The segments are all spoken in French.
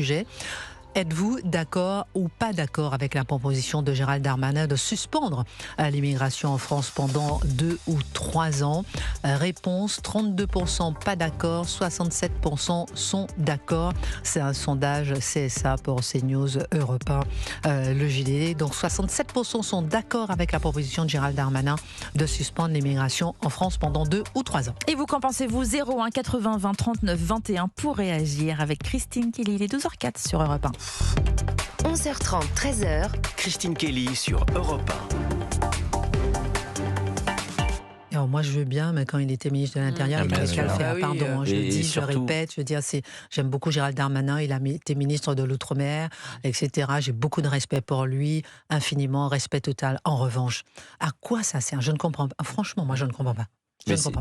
sujet. Êtes-vous d'accord ou pas d'accord avec la proposition de Gérald Darmanin de suspendre l'immigration en France pendant 2 ou 3 ans? Réponse, 32% pas d'accord, 67% sont d'accord. C'est un sondage CSA pour CNews, Europe 1, le JDD. Donc 67% sont d'accord avec la proposition de Gérald Darmanin de suspendre l'immigration en France pendant 2 ou 3 ans. Et vous, qu'en pensez-vous? 01 80 20 39 21 pour réagir avec Christine Kelly. Il est 12h04 sur Europe 1. 11h30, 13h. Christine Kelly sur Europe 1. Alors moi je veux bien, mais quand il était ministre de l'Intérieur, il n'avait qu'à le faire. Pardon, je dis, surtout... je répète, je veux dire, j'aime beaucoup Gérald Darmanin, il a été ministre de l'Outre-mer, etc. J'ai beaucoup de respect pour lui, infiniment, respect total. En revanche, à quoi ça sert? Je ne comprends pas. Franchement, moi je ne comprends pas.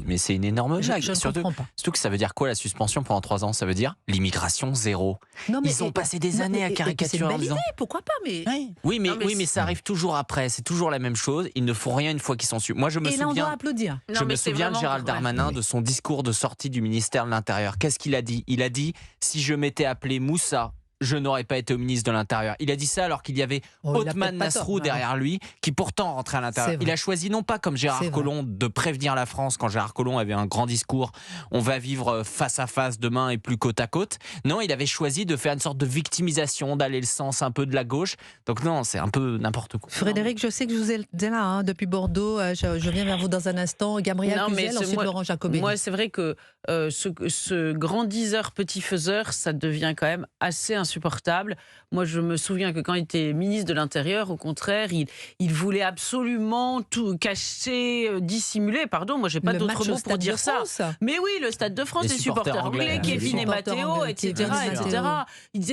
Mais c'est une énorme blague. Je ne comprends pas. Surtout que ça veut dire quoi la suspension pendant 3 ans? Ça veut dire l'immigration zéro. Non, mais, ils ont passé des années à caricaturer. C'est une belle idée, pourquoi pas, mais... Oui, mais ça arrive toujours après. C'est toujours la même chose. Ils ne font rien une fois qu'ils sont su. Moi, je me Et souviens. là, on doit applaudir. Je me souviens de Gérald Darmanin, de son discours de sortie du ministère de l'Intérieur. Qu'est-ce qu'il a dit? Il a dit: si je m'étais appelé Moussa, je n'aurais pas été au ministre de l'Intérieur. Il a dit ça alors qu'il y avait Othman Nasrou derrière lui, qui pourtant rentrait à l'intérieur. Il a choisi non pas comme Gérard Collomb de prévenir la France quand Gérard Collomb avait un grand discours, on va vivre face à face demain et plus côte à côte. Non, il avait choisi de faire une sorte de victimisation, d'aller le sens un peu de la gauche. Donc non, c'est un peu n'importe quoi. Frédéric, je sais que je vous ai là depuis Bordeaux. Je viens vers vous dans un instant. Gabriel Cluzel, ensuite Laurent Jacobelli. Moi, c'est vrai que ce grandisseur petit faiseur, ça devient quand même assez insupportable. Moi, je me souviens que quand il était ministre de l'Intérieur, au contraire, il voulait absolument tout cacher, dissimuler. Pardon, moi, j'ai pas d'autre mot pour dire ça. Mais oui, le Stade de France, les supporters anglais, Kevin et Matteo, etc. Il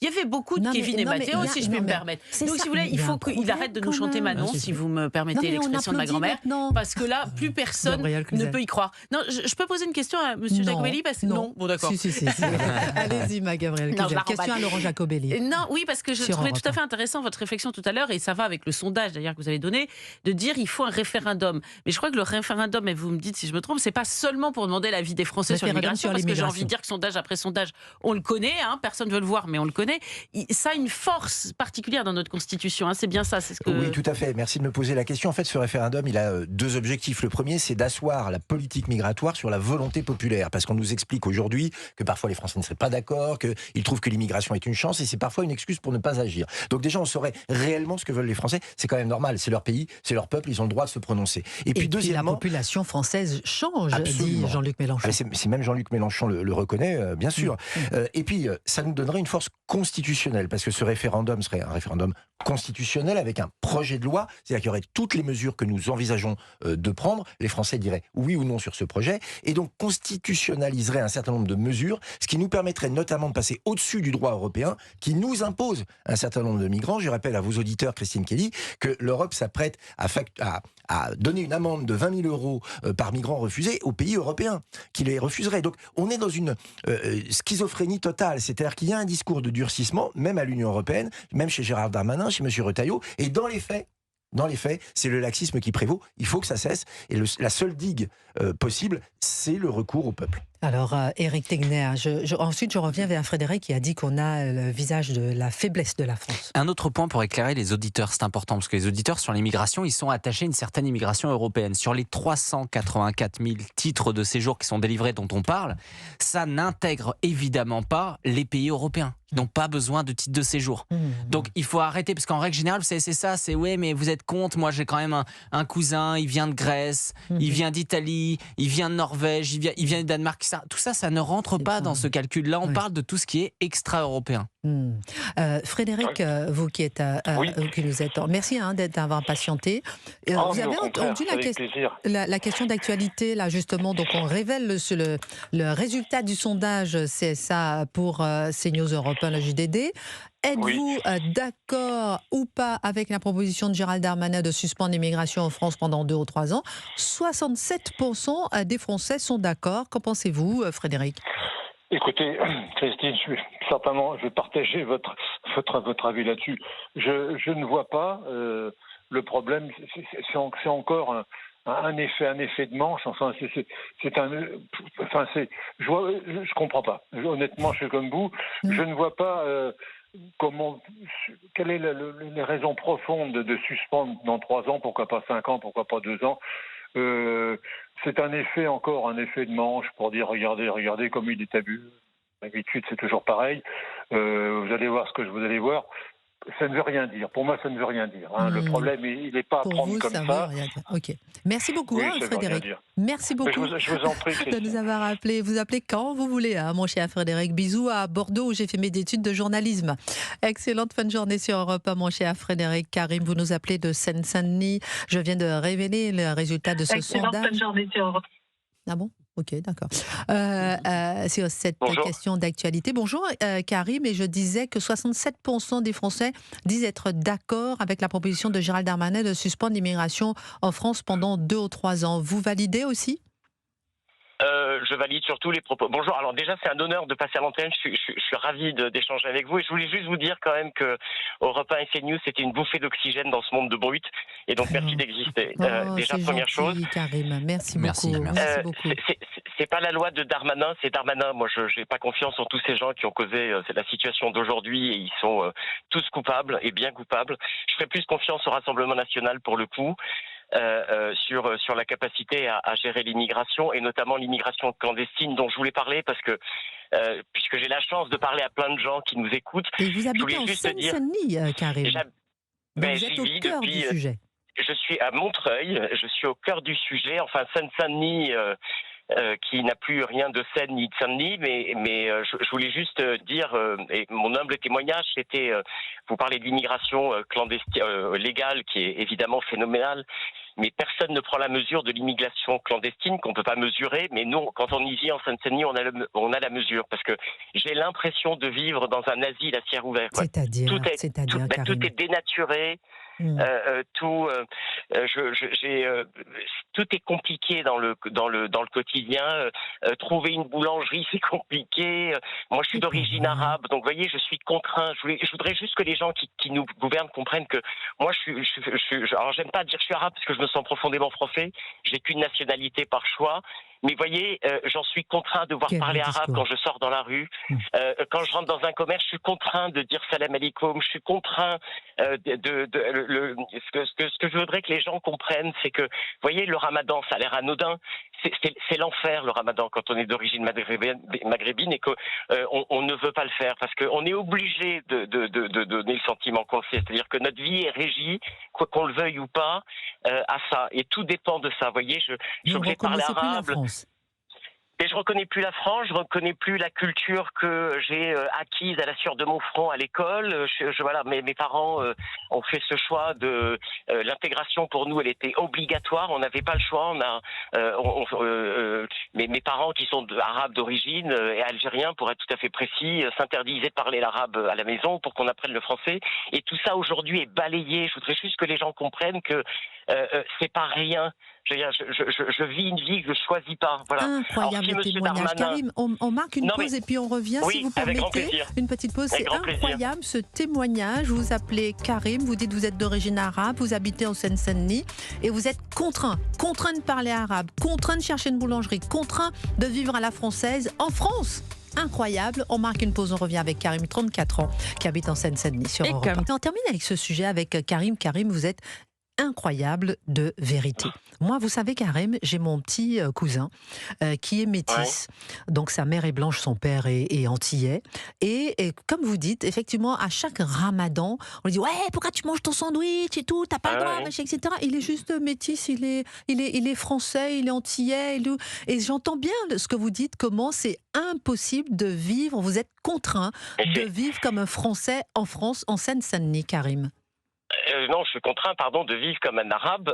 y avait beaucoup de Kevin et Matteo, si je peux me permettre. Donc, si vous voulez, il faut qu'il arrête de nous chanter Manon, si vous me permettez l'expression de ma grand-mère, parce que là, plus personne ne peut y croire. Non, je peux poser une question à M. Jacobelli parce que non. Bon, d'accord. Si. Allez-y, ma Gabrielle. Question à Laurent Jacobelli. Non, oui, parce que je trouvais tout à fait intéressant votre réflexion tout à l'heure, et ça va avec le sondage d'ailleurs que vous avez donné, de dire il faut un référendum. Mais je crois que le référendum, et vous me dites si je me trompe, c'est pas seulement pour demander l'avis des Français sur l'immigration, parce que j'ai envie de dire que sondage après sondage, on le connaît, personne ne veut le voir, mais on le connaît. Ça a une force particulière dans notre Constitution, c'est bien ça. C'est ce que... Oui, tout à fait. Merci de me poser la question. En fait, ce référendum, il a 2 objectifs. Le premier, c'est d'asseoir la politique migratoire sur la volonté populaire, parce qu'on nous explique aujourd'hui que parfois les Français ne seraient pas d'accord, qu'ils trouvent que l'immigration est une chance, et c'est parfois une excuse pour ne pas agir. Donc déjà, on saurait réellement ce que veulent les Français. C'est quand même normal, c'est leur pays, c'est leur peuple, ils ont le droit de se prononcer. Et puis deuxièmement, la population française change, dit Jean-Luc Mélenchon. C'est même Jean-Luc Mélenchon le reconnaît, bien sûr. Et puis, ça nous donnerait une force constitutionnelle, parce que ce référendum serait un référendum constitutionnel avec un projet de loi, c'est-à-dire qu'il y aurait toutes les mesures que nous envisageons de prendre. Les Français diraient oui ou non sur ce projet, et donc constitutionnaliserait un certain nombre de mesures, ce qui nous permettrait notamment de passer au-dessus du droit européen qui nous impose un certain nombre de migrants. Je rappelle à vos auditeurs, Christine Kelly, que l'Europe s'apprête à donner une amende de 20 000 euros par migrant refusé aux pays européens qui les refuseraient. Donc on est dans une schizophrénie totale, c'est-à-dire qu'il y a un discours de durcissement, même à l'Union européenne, même chez Gérald Darmanin, chez M. Retailleau, et dans les faits, c'est le laxisme qui prévaut. Il faut que ça cesse. Et la seule digue possible, c'est le recours au peuple. Alors, Éric Tegner, ensuite je reviens vers Frédéric qui a dit qu'on a le visage de la faiblesse de la France. Un autre point pour éclairer les auditeurs, c'est important, parce que les auditeurs sur l'immigration, ils sont attachés à une certaine immigration européenne. Sur les 384 000 titres de séjour qui sont délivrés dont on parle, ça n'intègre évidemment pas les pays européens qui n'ont pas besoin de titre de séjour. Donc il faut arrêter, parce qu'en règle générale, c'est ça, c'est ouais, mais vous êtes contre, moi j'ai quand même un cousin, il vient de Grèce, il vient d'Italie, il vient de Norvège, il vient de Danemark. Tout ça, ça ne rentre pas dans ce calcul-là. On parle de tout ce qui est extra-européen. Frédéric, vous qui êtes, qui nous êtes, merci d'avoir patienté. Vous avez entendu la question d'actualité là justement. Donc on révèle le résultat du sondage CSA pour CNews Europe 1, le JDD. Êtes-vous d'accord ou pas avec la proposition de Gérald Darmanin de suspendre l'immigration en France pendant 2 ou 3 ans? 67% des Français sont d'accord. Qu'en pensez-vous, Frédéric? Écoutez, Christine, je vais partager votre avis là-dessus. Je ne vois pas le problème. C'est encore un effet de manche. Enfin, je comprends pas. Honnêtement, je suis comme vous. Je ne vois pas quelles sont les raisons profondes de suspendre dans 3 ans, pourquoi pas 5 ans, pourquoi pas 2 ans. C'est un effet de manche pour dire regardez comme il est abusé. D'habitude, c'est toujours pareil. Vous allez voir ce que vous allez voir. Ça ne veut rien dire. Pour moi, ça ne veut rien dire. Le problème, il n'est pas à prendre comme ça. Veut rien dire. Ok. Merci beaucoup, Frédéric. Merci beaucoup je vous en prie, de nous avoir appelés. Vous appelez quand vous voulez, mon cher Frédéric. Bisous à Bordeaux où j'ai fait mes études de journalisme. Excellente fin de journée sur Europe 1, mon cher Frédéric. Karim, vous nous appelez de Seine-Saint-Denis. Je viens de révéler le résultat de ce sondage. Excellente fin de journée sur Europe 1. Ah bon? Ok, d'accord. Sur cette question d'actualité. Bonjour Karim, et je disais que 67% des Français disent être d'accord avec la proposition de Gérald Darmanin de suspendre l'immigration en France pendant 2 ou 3 ans. Vous validez aussi ? Je valide sur tous les propos. Bonjour, alors déjà c'est un honneur de passer à l'antenne, je suis ravi d'échanger avec vous et je voulais juste vous dire quand même que Europe 1 et CNews c'était une bouffée d'oxygène dans ce monde de brut et donc merci d'exister. Déjà première chose. Karim, merci beaucoup. C'est pas la loi de Darmanin, c'est Darmanin. Moi je n'ai pas confiance en tous ces gens qui ont causé la situation d'aujourd'hui et ils sont tous coupables et bien coupables. Je ferai plus confiance au Rassemblement National pour le coup. Sur la capacité à gérer l'immigration et notamment l'immigration clandestine dont je voulais parler parce que puisque j'ai la chance de parler à plein de gens qui nous écoutent. Et vous habitez en Seine-Saint-Denis, Karim. Vous êtes au cœur du sujet. Je suis à Montreuil, je suis au cœur du sujet. Enfin, Seine-Saint-Denis qui n'a plus rien de Seine ni de Saint-Denis, mais je voulais juste dire, et mon humble témoignage, c'était, vous parlez d'immigration clandestine, légale, qui est évidemment phénoménale, mais personne ne prend la mesure de l'immigration clandestine qu'on ne peut pas mesurer, mais nous, quand on y vit en Seine-Saint-Denis, on a la mesure, parce que j'ai l'impression de vivre dans un asile à ciel ouvert. C'est-à-dire, tout est dénaturé. Tout est compliqué dans le quotidien. Trouver une boulangerie, c'est compliqué. Moi, je suis d'origine arabe, donc vous voyez, je suis contraint. Je voudrais juste que les gens qui nous gouvernent comprennent que moi, alors j'aime pas dire que je suis arabe parce que je me sens profondément français. J'ai qu'une nationalité par choix. Mais voyez, j'en suis contraint de devoir parler arabe quand je sors dans la rue. Quand je rentre dans un commerce, je suis contraint de dire salam alaikum. Je suis contraint ce que je voudrais que les gens comprennent, c'est que, voyez, le ramadan, ça a l'air anodin. C'est l'enfer, le ramadan, quand on est d'origine maghrébine et qu'on ne veut pas le faire parce qu'on est obligé de donner le sentiment qu'on le fait. C'est-à-dire que notre vie est régie, quoi qu'on le veuille ou pas, à ça. Et tout dépend de ça. Vous voyez, je voulais parler arabe. Et je reconnais plus la France, je reconnais plus la culture que j'ai acquise à la sueur de mon front à l'école. Voilà, mes parents ont fait ce choix de l'intégration pour nous, elle était obligatoire. On n'avait pas le choix. Mes parents qui sont arabes d'origine et algériens, pour être tout à fait précis, s'interdisaient de parler l'arabe à la maison pour qu'on apprenne le français. Et tout ça aujourd'hui est balayé. Je voudrais juste que les gens comprennent que c'est pas rien. Je vis une vie que je choisis pas. Voilà. Incroyable alors, si témoignage. Darmanin... Karim, on marque une pause et puis on revient, oui, si vous permettez. Une petite pause. C'est incroyable ce témoignage. Vous appelez Karim, vous dites que vous êtes d'origine arabe, vous habitez en Seine-Saint-Denis et vous êtes contraint de parler arabe, contraint de chercher une boulangerie, contraint de vivre à la française en France. Incroyable. On marque une pause, on revient avec Karim, 34 ans, qui habite en Seine-Saint-Denis sur Europe 1. On termine avec ce sujet avec Karim. Karim, vous êtes incroyable de vérité. Moi, vous savez, Karim, j'ai mon petit cousin qui est métis. Ouais. Donc, sa mère est blanche, son père est antillais. Et comme vous dites, effectivement, à chaque ramadan, on lui dit « Ouais, pourquoi tu manges ton sandwich et tout, t'as pas le droit, etc. » Il est juste métis, il est français, il est antillais. Et j'entends bien ce que vous dites, comment c'est impossible de vivre, vous êtes contraint de vivre comme un Français en France, en Seine-Saint-Denis, Karim. Non, je suis contraint, de vivre comme un arabe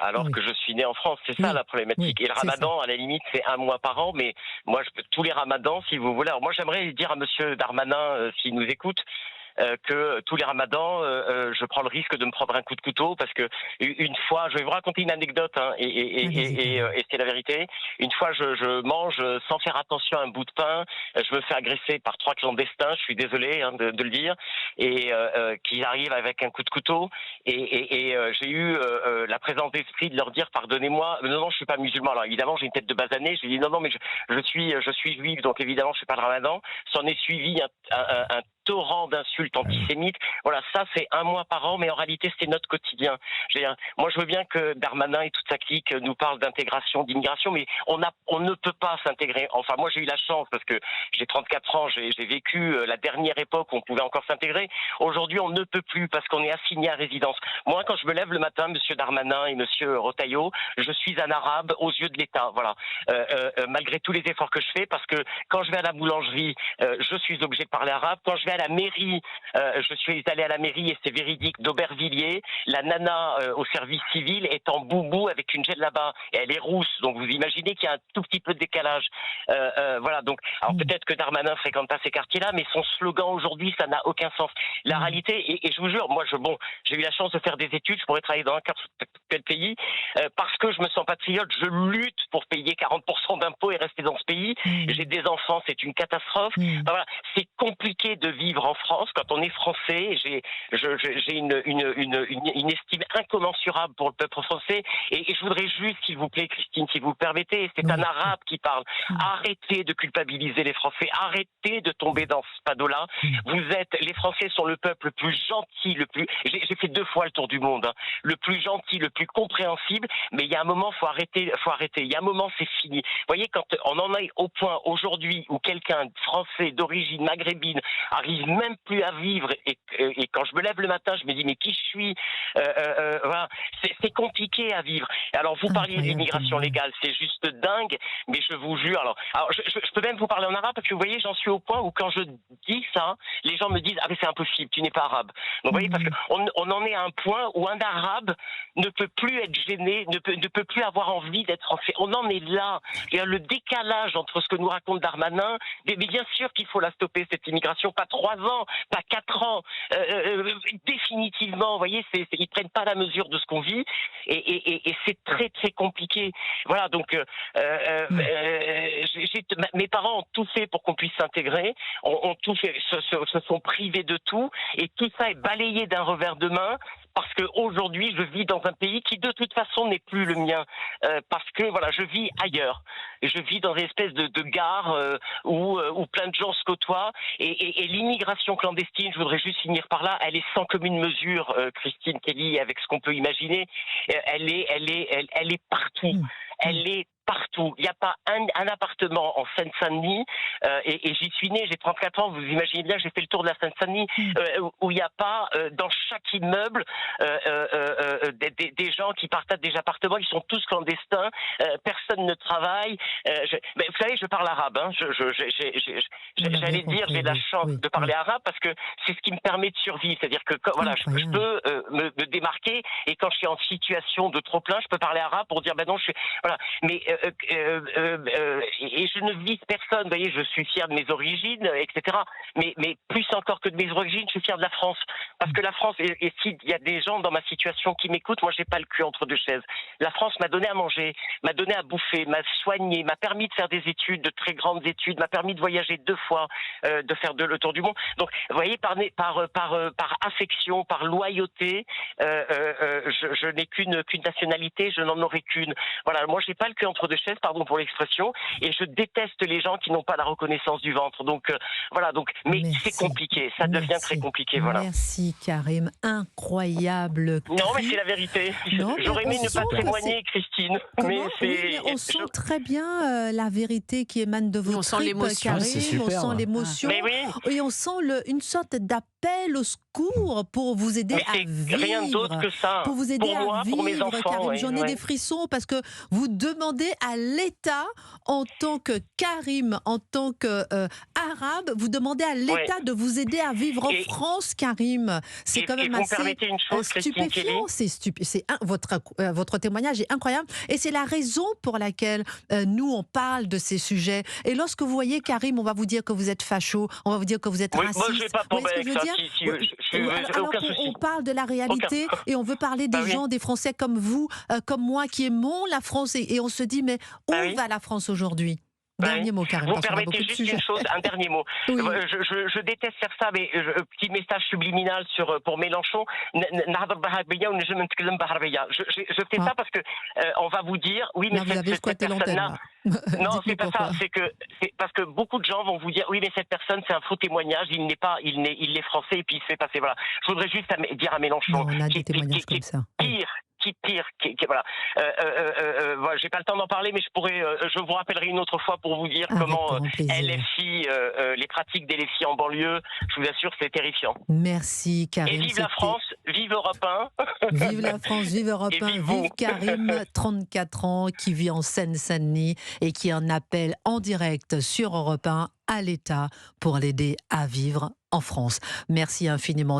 alors que je suis né en France. C'est ça la problématique. Et le ramadan, à la limite, c'est 1 mois par an. Mais moi, tous les ramadans, si vous voulez. Alors moi, j'aimerais dire à Monsieur Darmanin, s'il nous écoute, que tous les ramadans, je prends le risque de me prendre un coup de couteau parce que une fois, je vais vous raconter une anecdote hein, et c'est la vérité. Une fois, je mange sans faire attention à un bout de pain. Je me fais agresser par 3 clandestins. Je suis désolé hein, de le dire, et qui arrivent avec un coup de couteau. Et j'ai eu la présence d'esprit de leur dire pardonnez-moi. Non, je suis pas musulman. Alors évidemment, j'ai une tête de basané. J'ai dit non, mais je suis juif, donc évidemment, je fais pas le ramadan. S'en est suivi un torrent d'insultes antisémites. Voilà, ça c'est 1 mois par an, mais en réalité c'est notre quotidien. Moi je veux bien que Darmanin et toute sa clique nous parlent d'intégration, d'immigration, mais on ne peut pas s'intégrer. Enfin moi j'ai eu la chance parce que j'ai 34 ans, j'ai vécu la dernière époque où on pouvait encore s'intégrer. Aujourd'hui on ne peut plus parce qu'on est assigné à résidence. Moi quand je me lève le matin, monsieur Darmanin et monsieur Retailleau, je suis un arabe aux yeux de l'État. Voilà, malgré tous les efforts que je fais, parce que quand je vais à la boulangerie, je suis obligé de parler arabe. Quand je vais à la mairie, je suis allé à la mairie et c'est véridique, d'Aubervilliers, la nana au service civil est en boubou avec une djellaba et elle est rousse, donc vous imaginez qu'il y a un tout petit peu de décalage. Voilà, donc alors peut-être que Darmanin fréquente pas ces quartiers-là, mais son slogan aujourd'hui, ça n'a aucun sens. La réalité, et je vous jure, moi j'ai eu la chance de faire des études, je pourrais travailler dans quel pays, parce que je me sens patriote, je lutte pour payer 40% d'impôts et rester dans ce pays. J'ai des enfants, c'est une catastrophe. Enfin, voilà, c'est compliqué de vivre en France quand on est français. J'ai une estime incommensurable pour le peuple français, et je voudrais juste, s'il vous plaît, Christine, si vous le permettez, c'est un arabe qui parle. Arrêtez de culpabiliser les Français, arrêtez de tomber dans ce panneau-là. Les Français sont le peuple le plus gentil, j'ai fait 2 fois le tour du monde, hein, le plus gentil, le plus compréhensible, mais il y a un moment, faut arrêter. Il y a un moment, c'est fini. Vous voyez, quand on en est au point aujourd'hui où quelqu'un français d'origine maghrébine arrive même plus à vivre, et quand je me lève le matin, je me dis mais qui je suis, voilà, c'est compliqué à vivre. Alors vous parliez d'immigration légale, c'est juste dingue, mais je vous jure, alors je peux même vous parler en arabe parce que vous voyez, j'en suis au point où quand je dis ça, les gens me disent ah mais c'est impossible, tu n'es pas arabe. Donc vous voyez, parce qu'on en est à un point où un arabe ne peut plus être gêné, ne peut plus avoir envie d'être français. On en est là. Il y a le décalage entre ce que nous raconte Darmanin, mais bien sûr qu'il faut la stopper, cette immigration, pas 3 ans, pas 4 ans, définitivement. Vous voyez, ils prennent pas la mesure de ce qu'on vit, et c'est très très compliqué. Voilà, donc mes parents ont tout fait pour qu'on puisse s'intégrer, ont tout fait, se sont privés de tout, et tout ça est balayé d'un revers de main. Parce qu'aujourd'hui, je vis dans un pays qui, de toute façon, n'est plus le mien. Parce que, voilà, je vis ailleurs. Je vis dans une espèce de gare où plein de gens se côtoient. Et l'immigration clandestine, je voudrais juste finir par là, elle est sans commune mesure, Christine Kelly, avec ce qu'on peut imaginer. Elle est partout. Elle est partout. Il n'y a pas un appartement en Seine-Saint-Denis, et j'y suis né, j'ai 34 ans, vous imaginez bien, j'ai fait le tour de la Seine-Saint-Denis, où il n'y a pas, dans chaque immeuble, des gens qui partagent des appartements, ils sont tous clandestins, personne ne travaille. Mais vous savez, je parle arabe, hein, j'allais dire, j'ai la chance de parler arabe parce que c'est ce qui me permet de survivre, c'est-à-dire que voilà, je peux me démarquer, et quand je suis en situation de trop-plein, je peux parler arabe pour dire, ben non, voilà. Mais et je ne vise personne, vous voyez, je suis fier de mes origines, etc. Mais plus encore que de mes origines, je suis fier de la France. Parce que la France, et s'il y a des gens dans ma situation qui m'écoutent, moi j'ai pas le cul entre 2 chaises. La France m'a donné à manger, m'a donné à bouffer, m'a soigné, m'a permis de faire des études, de très grandes études, m'a permis de voyager 2 fois, de faire le tour du monde. Donc, vous voyez, par affection, par loyauté, je n'ai qu'une nationalité, je n'en aurai qu'une. Voilà, moi j'ai pas le cul entre 2 chaises, pardon pour l'expression, et je déteste les gens qui n'ont pas la reconnaissance du ventre. Donc voilà, mais c'est compliqué, ça devient très compliqué. Voilà. Merci Karim, incroyable. Non, mais c'est la vérité. J'aurais aimé ne pas témoigner, Christine. Mais on sent très bien la vérité qui émane de vos tripes, Karim. On sent l'émotion, et on sent une sorte d'appel au secours pour vous aider à vivre. Rien d'autre que ça. Pour vous aider pour moi, à vivre, pour mes enfants, Karim. J'en ai des frissons parce que vous demandez à l'État, en tant que Karim, en tant qu'Arabe, vous demandez à l'État de vous aider à vivre en France, Karim. C'est quand même assez stupéfiant. Votre témoignage est incroyable. Et c'est la raison pour laquelle nous, on parle de ces sujets. Et lorsque vous voyez Karim, on va vous dire que vous êtes facho, on va vous dire que vous êtes raciste. Moi, je n'ai pas de problème avec ça. Alors on parle de la réalité et on veut parler des gens, des Français comme vous, comme moi, qui aimons la France. Et on se dit, mais où va la France aujourd'hui ? Dernier mot, Karim. Vous me permettez juste une chose, un dernier mot. Oui. Je déteste faire ça, mais petit message subliminal pour Mélenchon. Je fais ça parce que on va vous dire, oui, mais cette personne-là. Non, c'est pas ça. C'est parce que beaucoup de gens vont vous dire, oui, mais cette personne, c'est un faux témoignage. Il est français et puis il se fait passer. Voilà. Je voudrais juste dire à Mélenchon, non, on a des témoignages comme ça. Voilà. J'ai pas le temps d'en parler, mais je vous rappellerai une autre fois pour vous dire comment LFI, les pratiques des LFI en banlieue, je vous assure, c'est terrifiant. Merci, Karim. Et vive la France, vive Europe 1. Vive la France, vive Europe 1, vive Karim, 34 ans, qui vit en Seine-Saint-Denis et qui en appelle en direct sur Europe 1 à l'État pour l'aider à vivre en France. Merci infiniment.